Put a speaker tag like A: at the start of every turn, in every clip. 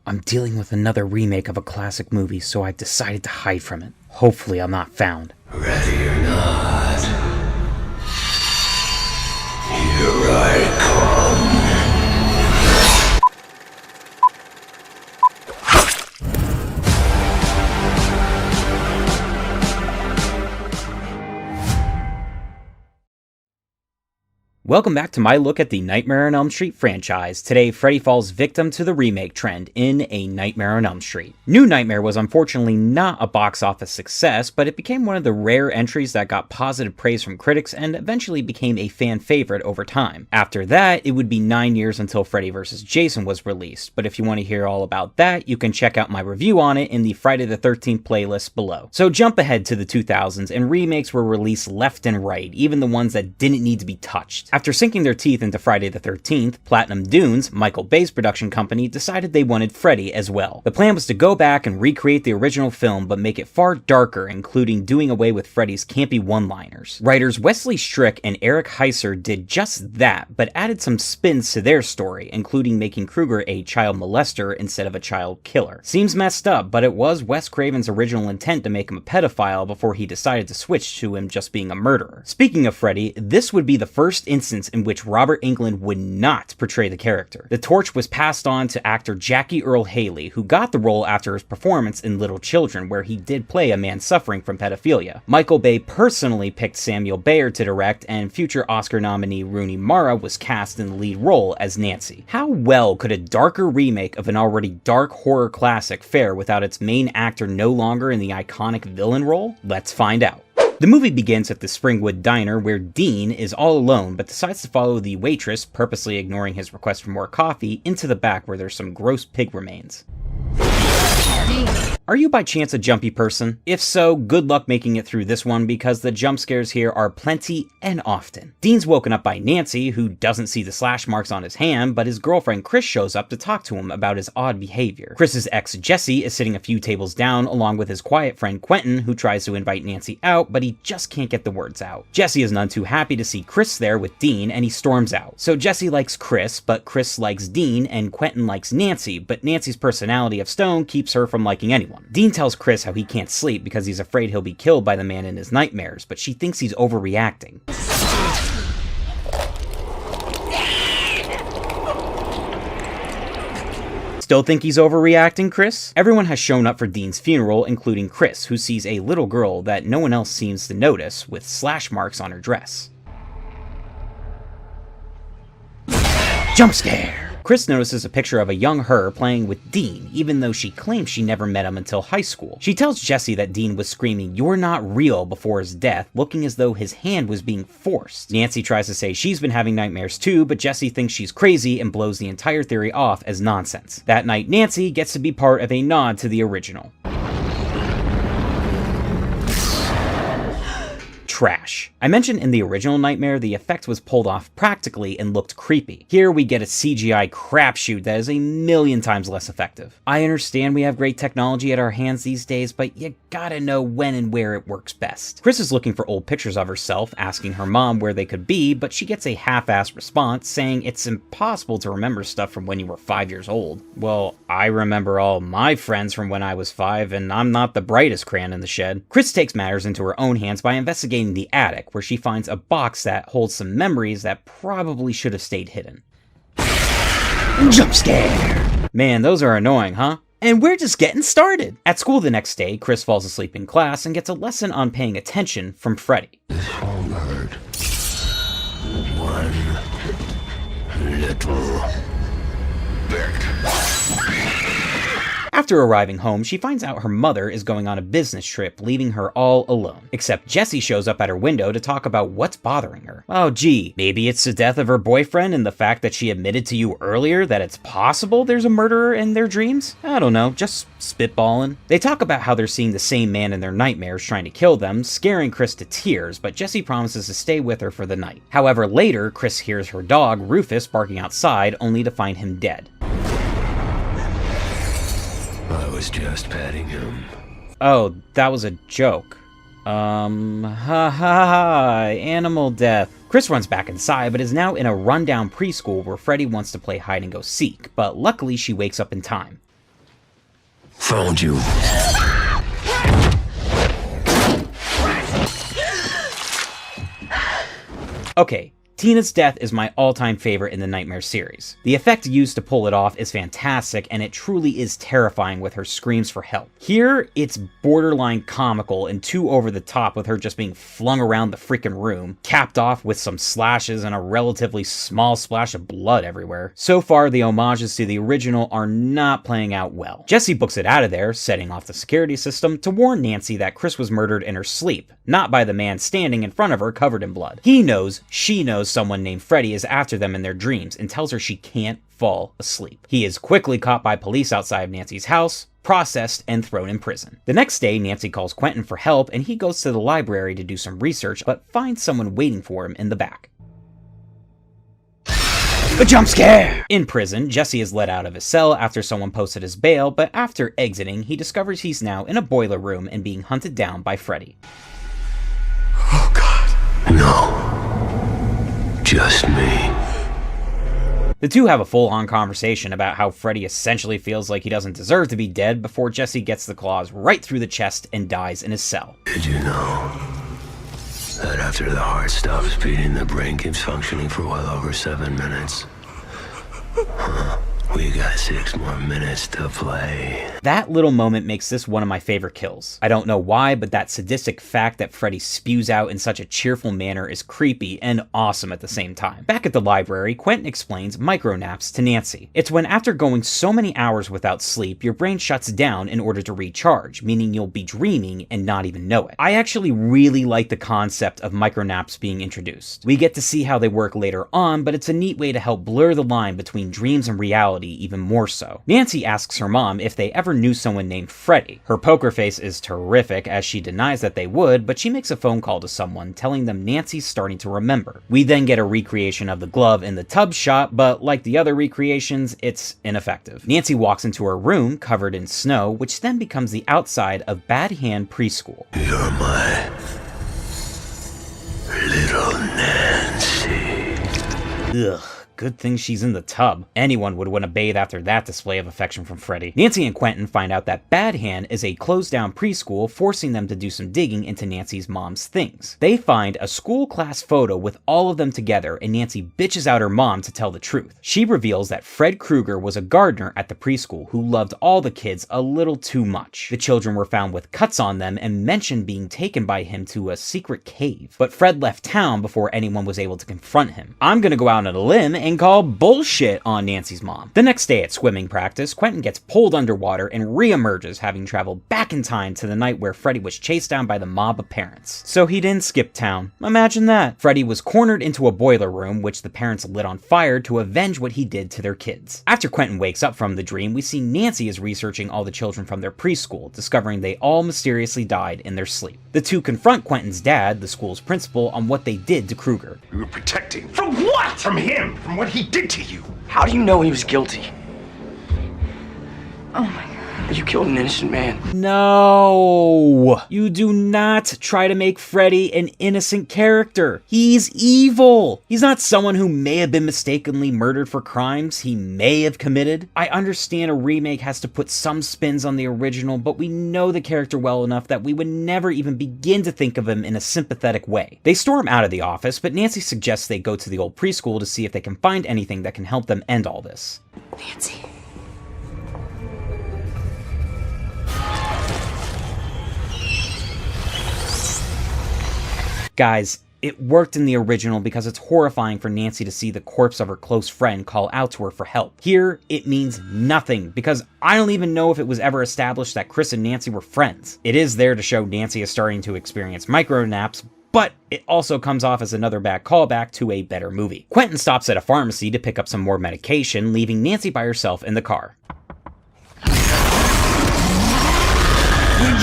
A: I'm dealing with another remake of a classic movie, so I've decided to hide from it. Hopefully I'm not found.
B: Ready or not, here I come.
A: Welcome back to my look at the Nightmare on Elm Street franchise. Today, Freddy falls victim to the remake trend in A Nightmare on Elm Street. New Nightmare was unfortunately not a box office success, but it became one of the rare entries that got positive praise from critics and eventually became a fan favorite over time. After that, it would be 9 years until Freddy vs. Jason was released, but if you want to hear all about that, you can check out my review on it in the Friday the 13th playlist below. So jump ahead to the 2000s, and remakes were released left and right, even the ones that didn't need to be touched. After sinking their teeth into Friday the 13th, Platinum Dunes, Michael Bay's production company, decided they wanted Freddy as well. The plan was to go back and recreate the original film, but make it far darker, including doing away with Freddy's campy one-liners. Writers Wesley Strick and Eric Heiser did just that, but added some spins to their story, including making Krueger a child molester instead of a child killer. Seems messed up, but it was Wes Craven's original intent to make him a pedophile before he decided to switch to him just being a murderer. Speaking of Freddy, this would be the first instance in which Robert Englund would not portray the character. The torch was passed on to actor Jackie Earle Haley, who got the role after his performance in Little Children, where he did play a man suffering from pedophilia. Michael Bay personally picked Samuel Bayer to direct, and future Oscar nominee Rooney Mara was cast in the lead role as Nancy. How well could a darker remake of an already dark horror classic fare without its main actor no longer in the iconic villain role? Let's find out. The movie begins at the Springwood Diner, where Dean is all alone but decides to follow the waitress, purposely ignoring his request for more coffee, into the back where there's some gross pig remains. Are you by chance a jumpy person? If so, good luck making it through this one because the jump scares here are plenty and often. Dean's woken up by Nancy, who doesn't see the slash marks on his hand, but his girlfriend Chris shows up to talk to him about his odd behavior. Chris's ex Jesse is sitting a few tables down along with his quiet friend Quentin, who tries to invite Nancy out, but he just can't get the words out. Jesse is none too happy to see Chris there with Dean, and he storms out. So Jesse likes Chris, but Chris likes Dean, and Quentin likes Nancy, but Nancy's personality of stone keeps her from liking anyone. Dean tells Chris how he can't sleep because he's afraid he'll be killed by the man in his nightmares, but she thinks he's overreacting. Still think he's overreacting, Chris? Everyone has shown up for Dean's funeral, including Chris, who sees a little girl that no one else seems to notice with slash marks on her dress. Jump scare! Chris notices a picture of a young her playing with Dean, even though she claims she never met him until high school. She tells Jesse that Dean was screaming, "You're not real," before his death, looking as though his hand was being forced. Nancy tries to say she's been having nightmares too, but Jesse thinks she's crazy and blows the entire theory off as nonsense. That night, Nancy gets to be part of a nod to the original. Trash. I mentioned in the original Nightmare the effect was pulled off practically and looked creepy. Here we get a CGI crapshoot that is a million times less effective. I understand we have great technology at our hands these days, but you gotta know when and where it works best. Chris is looking for old pictures of herself, asking her mom where they could be, but she gets a half-assed response saying it's impossible to remember stuff from when you were 5 years old. Well, I remember all my friends from when I was 5, and I'm not the brightest crayon in the shed. Chris takes matters into her own hands by investigating the attic, where she finds a box that holds some memories that probably should have stayed hidden. Jump scare! Man, those are annoying, huh? And we're just getting started! At school the next day, Chris falls asleep in class and gets a lesson on paying attention from Freddy.
B: Honored. One little bit.
A: After arriving home, she finds out her mother is going on a business trip, leaving her all alone. Except Jesse shows up at her window to talk about what's bothering her. Oh gee, maybe it's the death of her boyfriend and the fact that she admitted to you earlier that it's possible there's a murderer in their dreams? I don't know, just spitballing. They talk about how they're seeing the same man in their nightmares trying to kill them, scaring Chris to tears, but Jesse promises to stay with her for the night. However, later, Chris hears her dog, Rufus, barking outside, only to find him dead.
B: I was just patting him.
A: Oh, that was a joke. Animal death. Chris runs back inside, but is now in a rundown preschool where Freddy wants to play hide and go seek, but luckily she wakes up in time.
B: found you.
A: Okay, Tina's death is my all-time favorite in the Nightmare series. The effect used to pull it off is fantastic, and it truly is terrifying with her screams for help. Here, it's borderline comical and too over the top with her just being flung around the freaking room, capped off with some slashes and a relatively small splash of blood everywhere. So far, the homages to the original are not playing out well. Jesse books it out of there, setting off the security system to warn Nancy that Chris was murdered in her sleep, not by the man standing in front of her covered in blood. He knows, she knows someone named Freddy is after them in their dreams and tells her she can't fall asleep. He is quickly caught by police outside of Nancy's house, processed, and thrown in prison. The next day, Nancy calls Quentin for help and he goes to the library to do some research, but finds someone waiting for him in the back. A jump scare! In prison, Jesse is let out of his cell after someone posted his bail, but after exiting, he discovers he's now in a boiler room and being hunted down by Freddy.
B: Oh God. No. Just me.
A: The two have a full-on conversation about how Freddy essentially feels like he doesn't deserve to be dead before Jesse gets the claws right through the chest and dies in his cell.
B: Did you know that after the heart stops beating, the brain keeps functioning for well over 7 minutes? Huh. We got 6 more minutes to play.
A: That little moment makes this one of my favorite kills. I don't know why, but that sadistic fact that Freddy spews out in such a cheerful manner is creepy and awesome at the same time. Back at the library, Quentin explains micronaps to Nancy. It's when after going so many hours without sleep, your brain shuts down in order to recharge, meaning you'll be dreaming and not even know it. I actually really like the concept of micronaps being introduced. We get to see how they work later on, but it's a neat way to help blur the line between dreams and reality even more so. Nancy asks her mom if they ever knew someone named Freddy. Her poker face is terrific as she denies that they would, but she makes a phone call to someone telling them Nancy's starting to remember. We then get a recreation of the glove in the tub shot, but like the other recreations, it's ineffective. Nancy walks into her room covered in snow, which then becomes the outside of Bad Hand Preschool.
B: You're my little Nancy.
A: Ugh. Good thing she's in the tub. Anyone would want to bathe after that display of affection from Freddy. Nancy and Quentin find out that Bad Hand is a closed-down preschool, forcing them to do some digging into Nancy's mom's things. They find a school class photo with all of them together, and Nancy bitches out her mom to tell the truth. She reveals that Fred Krueger was a gardener at the preschool who loved all the kids a little too much. The children were found with cuts on them and mentioned being taken by him to a secret cave. But Fred left town before anyone was able to confront him. I'm gonna go out on a limb and call bullshit on Nancy's mom. The next day at swimming practice, Quentin gets pulled underwater and re-emerges, having traveled back in time to the night where Freddy was chased down by the mob of parents. So he didn't skip town. Imagine that. Freddy was cornered into a boiler room, which the parents lit on fire to avenge what he did to their kids. After Quentin wakes up from the dream, we see Nancy is researching all the children from their preschool, discovering they all mysteriously died in their sleep. The two confront Quentin's dad, the school's principal, on what they did to Krueger.
C: We were protecting. From what? From him. From what he did to you.
D: How do you know he was guilty?
E: Oh my God.
D: You killed an innocent man.
A: No! You do not try to make Freddy an innocent character. He's evil. He's not someone who may have been mistakenly murdered for crimes he may have committed. I understand a remake has to put some spins on the original, but we know the character well enough that we would never even begin to think of him in a sympathetic way. They storm out of the office, but Nancy suggests they go to the old preschool to see if they can find anything that can help them end all this.
E: Nancy.
A: Guys, it worked in the original because it's horrifying for Nancy to see the corpse of her close friend call out to her for help. Here, it means nothing because I don't even know if it was ever established that Chris and Nancy were friends. It is there to show Nancy is starting to experience micronaps, but it also comes off as another bad callback to a better movie. Quentin stops at a pharmacy to pick up some more medication, leaving Nancy by herself in the car.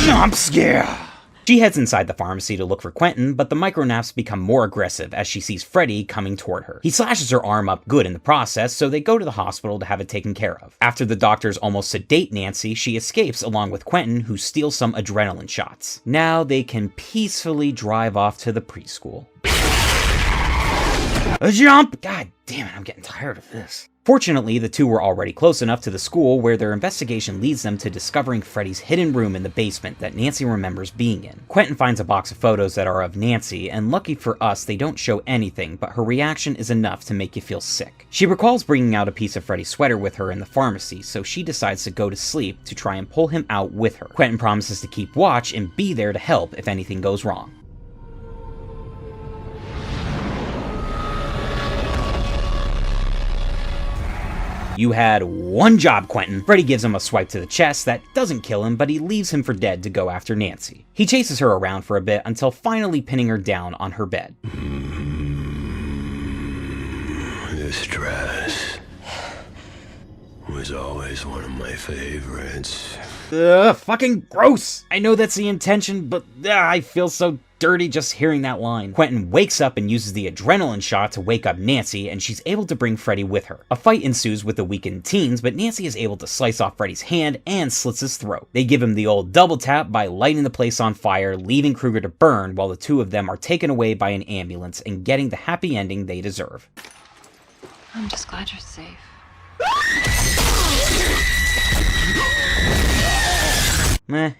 A: Jump scare! She heads inside the pharmacy to look for Quentin, but the micronaps become more aggressive as she sees Freddy coming toward her. He slashes her arm up good in the process, so they go to the hospital to have it taken care of. After the doctors almost sedate Nancy, she escapes along with Quentin, who steals some adrenaline shots. Now they can peacefully drive off to the preschool. A jump! God damn it, I'm getting tired of this. Fortunately, the two were already close enough to the school where their investigation leads them to discovering Freddy's hidden room in the basement that Nancy remembers being in. Quentin finds a box of photos that are of Nancy, and lucky for us, they don't show anything, but her reaction is enough to make you feel sick. She recalls bringing out a piece of Freddy's sweater with her in the pharmacy, so she decides to go to sleep to try and pull him out with her. Quentin promises to keep watch and be there to help if anything goes wrong. You had one job, Quentin. Freddy gives him a swipe to the chest that doesn't kill him, but he leaves him for dead to go after Nancy. He chases her around for a bit until finally pinning her down on her bed.
B: This dress was always one of my favorites.
A: Ugh, fucking gross! I know that's the intention, but I feel so dirty just hearing that line. Quentin wakes up and uses the adrenaline shot to wake up Nancy, and she's able to bring Freddy with her. A fight ensues with the weakened teens, but Nancy is able to slice off Freddy's hand and slits his throat. They give him the old double tap by lighting the place on fire, leaving Krueger to burn, while the two of them are taken away by an ambulance and getting the happy ending they deserve.
E: I'm just glad you're safe.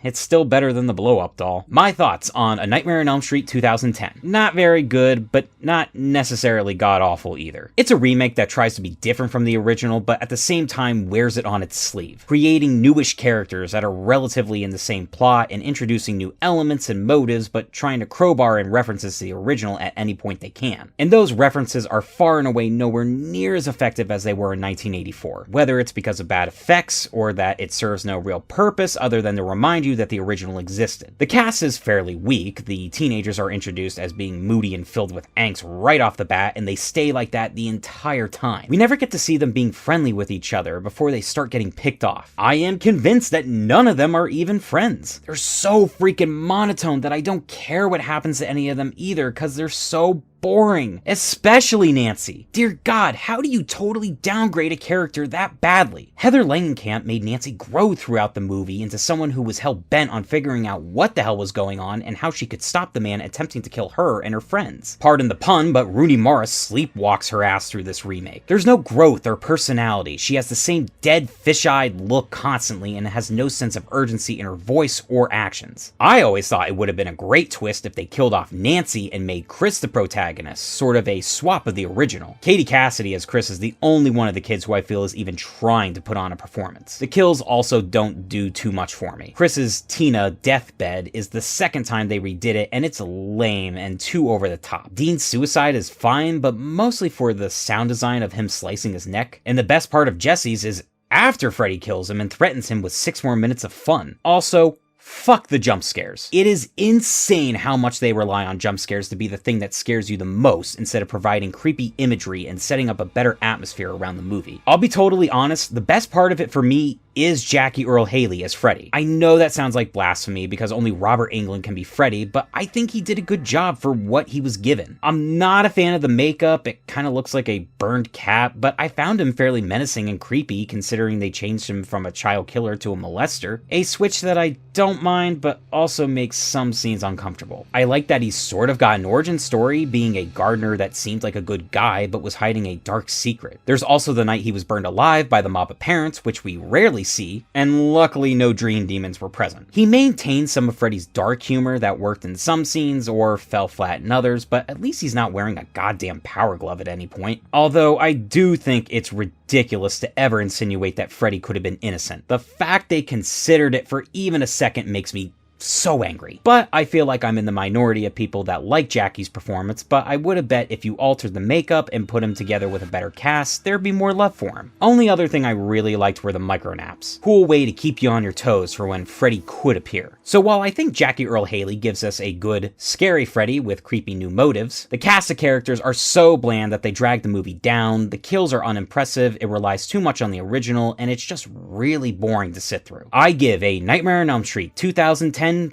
A: It's still better than the blow-up doll. My thoughts on A Nightmare on Elm Street 2010. Not very good, but not necessarily god-awful either. It's a remake that tries to be different from the original, but at the same time wears it on its sleeve, creating newish characters that are relatively in the same plot and introducing new elements and motives, but trying to crowbar in references to the original at any point they can. And those references are far and away nowhere near as effective as they were in 1984, whether it's because of bad effects or that it serves no real purpose other than to remind you that the original existed. The cast is fairly weak. The teenagers are introduced as being moody and filled with angst right off the bat, and they stay like that the entire time. We never get to see them being friendly with each other before they start getting picked off. I am convinced that none of them are even friends. They're so freaking monotone that I don't care what happens to any of them either, because they're so boring. Especially Nancy. Dear God, how do you totally downgrade a character that badly? Heather Langenkamp made Nancy grow throughout the movie into someone who was hell-bent on figuring out what the hell was going on and how she could stop the man attempting to kill her and her friends. Pardon the pun, but Rooney Mara sleepwalks her ass through this remake. There's no growth or personality. She has the same dead, fish-eyed look constantly and has no sense of urgency in her voice or actions. I always thought it would have been a great twist if they killed off Nancy and made Chris the protagonist, sort of a swap of the original. Katie Cassidy as Chris is the only one of the kids who I feel is even trying to put on a performance. The kills also don't do too much for me. Chris's Tina deathbed is the second time they redid it, and it's lame and too over the top. Dean's suicide is fine, but mostly for the sound design of him slicing his neck. And the best part of Jesse's is after Freddy kills him and threatens him with 6 more minutes of fun. Also, fuck the jump scares. It is insane how much they rely on jump scares to be the thing that scares you the most instead of providing creepy imagery and setting up a better atmosphere around the movie. I'll be totally honest, the best part of it for me is Jackie Earle Haley as Freddy. I know that sounds like blasphemy because only Robert Englund can be Freddy, but I think he did a good job for what he was given. I'm not a fan of the makeup, it kind of looks like a burned cat, but I found him fairly menacing and creepy considering they changed him from a child killer to a molester, a switch that I don't mind but also makes some scenes uncomfortable. I like that he's sort of got an origin story, being a gardener that seemed like a good guy but was hiding a dark secret. There's also the night he was burned alive by the mob of parents, which we rarely see, and luckily no dream demons were present. He maintained some of Freddy's dark humor that worked in some scenes or fell flat in others, but at least he's not wearing a goddamn power glove at any point. Although I do think it's ridiculous to ever insinuate that Freddy could have been innocent. The fact they considered it for even a second makes me so angry. But I feel like I'm in the minority of people that like Jackie's performance, but I would have bet if you altered the makeup and put him together with a better cast, there'd be more love for him. Only other thing I really liked were the micronaps. Cool way to keep you on your toes for when Freddy could appear. So while I think Jackie Earle Haley gives us a good, scary Freddy with creepy new motives, the cast of characters are so bland that they drag the movie down, the kills are unimpressive, it relies too much on the original, and it's just really boring to sit through. I give A Nightmare on Elm Street 2010 2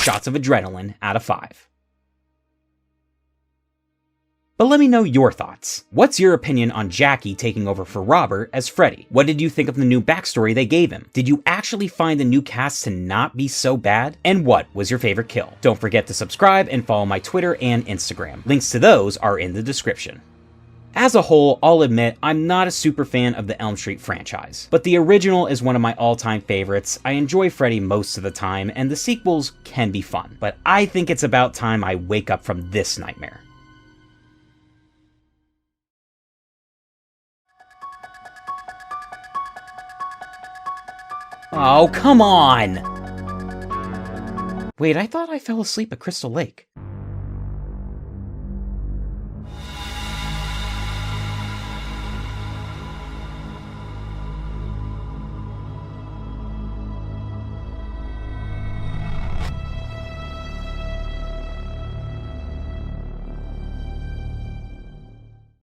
A: shots of adrenaline out of 5. But let me know your thoughts. What's your opinion on Jackie taking over for Robert as Freddy? What did you think of the new backstory they gave him? Did you actually find the new cast to not be so bad? And what was your favorite kill? Don't forget to subscribe and follow my Twitter and Instagram. Links to those are in the description. As a whole, I'll admit I'm not a super fan of the Elm Street franchise, but the original is one of my all-time favorites. I enjoy Freddy most of the time, and the sequels can be fun, but I think it's about time I wake up from this nightmare. Oh, come on! Wait, I thought I fell asleep at Crystal Lake.